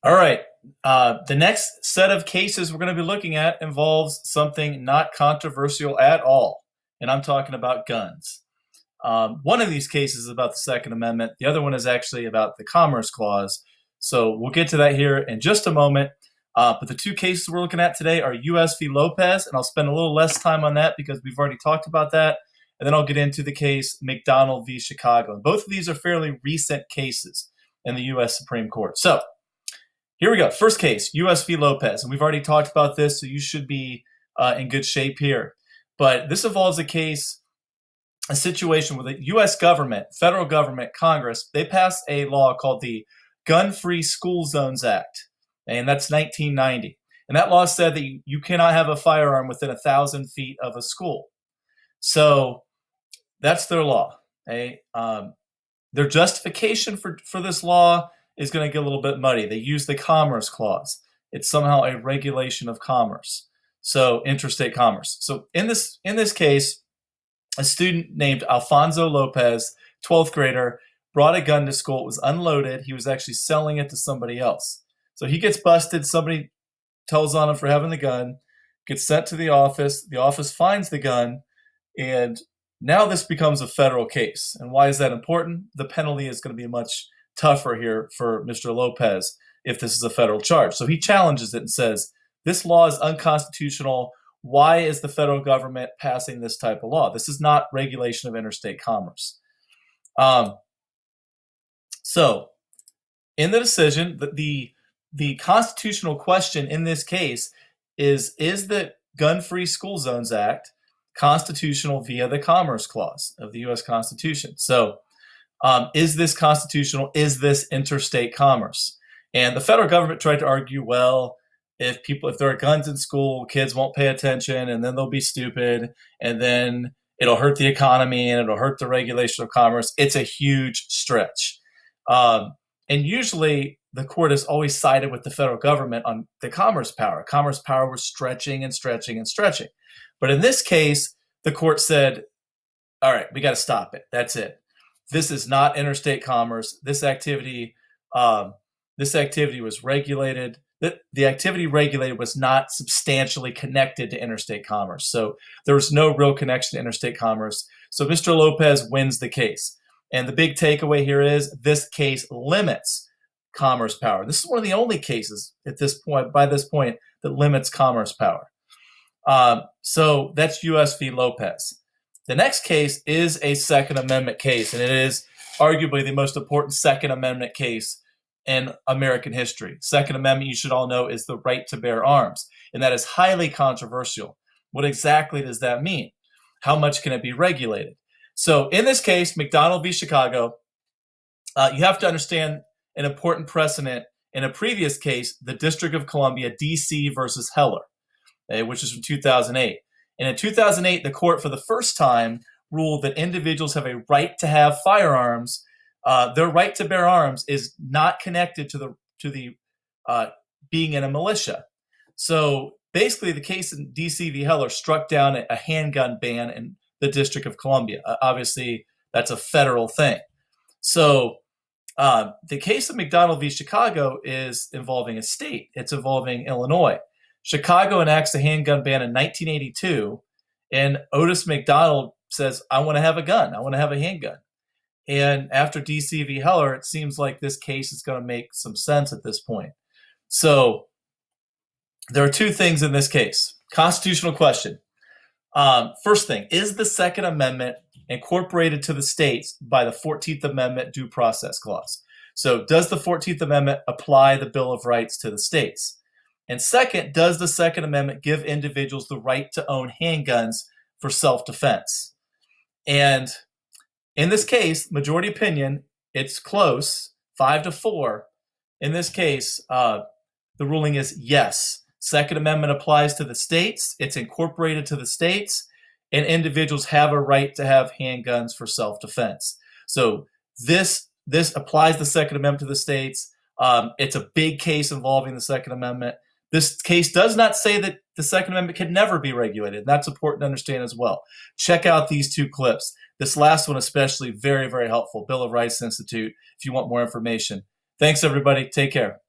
All right. The next set of cases we're going to be looking at involves something not controversial at all, and I'm talking about guns. One of these cases is about the Second Amendment. The other one is actually about the Commerce Clause. So we'll get to that here in just a moment. But the two cases we're looking at today are U.S. v. Lopez, and I'll spend a little less time on that because we've already talked about that. And then I'll get into the case McDonald v. Chicago. And both of these are fairly recent cases in the U.S. Supreme Court. So here we go. First case, U.S. v. Lopez. And we've already talked about this, so you should be in good shape here. But this involves a situation where the U.S. government, federal government, Congress, they passed a law called the Gun-Free School Zones Act, and that's 1990. And that law said that you cannot have a firearm within 1,000 feet of a school. So that's their law. Okay? Their justification for this law is going to get a little bit muddy. They use the Commerce Clause. It's somehow a regulation of commerce, so interstate commerce. So in this case, a student named Alfonso Lopez, 12th grader, brought a gun to school. It was unloaded. He was actually selling it to somebody else. So he gets busted. Somebody tells on him for having the gun, gets sent to the office. The office finds the gun, and now this becomes a federal case. And why is that important? The penalty is going to be much tougher here for Mr. Lopez if this is a federal charge. So he challenges it and says, this law is unconstitutional. Why is the federal government passing this type of law? This is not regulation of interstate commerce. So in the decision, the constitutional question in this case is the Gun-Free School Zones Act constitutional via the Commerce Clause of the U.S. Constitution? So is this constitutional? Is this interstate commerce? And the federal government tried to argue, well, if there are guns in school, kids won't pay attention, and then they'll be stupid, and then it'll hurt the economy, and it'll hurt the regulation of commerce. It's a huge stretch. And usually the court has always sided with the federal government on the commerce power. Commerce power was stretching and stretching and stretching. But in this case, the court said, all right, we got to stop it. That's it. This is not interstate commerce. This activity was regulated. The activity regulated was not substantially connected to interstate commerce. So there was no real connection to interstate commerce. So Mr. Lopez wins the case. And the big takeaway here is this case limits commerce power. This is one of the only cases by this point, that limits commerce power. So that's U.S. v. Lopez. The next case is a Second Amendment case, and it is arguably the most important Second Amendment case in American history. Second Amendment, you should all know, is the right to bear arms, and that is highly controversial. What exactly does that mean? How much can it be regulated? So in this case, McDonald v. Chicago, you have to understand an important precedent in a previous case, the District of Columbia, D.C. versus Heller, which is from 2008. And in 2008, the court for the first time ruled that individuals have a right to have firearms. Their right to bear arms is not connected to the being in a militia. So basically, the case in D.C. v. Heller struck down a handgun ban in the District of Columbia. Obviously, that's a federal thing. So the case of McDonald v. Chicago is involving a state. It's involving Illinois. Chicago enacts a handgun ban in 1982, and Otis McDonald says, I want to have a gun. I want to have a handgun. And after D.C. v. Heller, it seems like this case is going to make some sense at this point. So there are two things in this case. Constitutional question. First thing, is the Second Amendment incorporated to the states by the 14th Amendment Due Process Clause? So does the 14th Amendment apply the Bill of Rights to the states? And second, does the Second Amendment give individuals the right to own handguns for self-defense? And in this case, majority opinion, it's close, 5-4. In this case, the ruling is yes. Second Amendment applies to the states. It's incorporated to the states, and individuals have a right to have handguns for self-defense. So this applies the Second Amendment to the states. It's a big case involving the Second Amendment. This case does not say that the Second Amendment can never be regulated. That's important to understand as well. Check out these two clips. This last one especially, very, very helpful. Bill of Rights Institute, if you want more information. Thanks, everybody. Take care.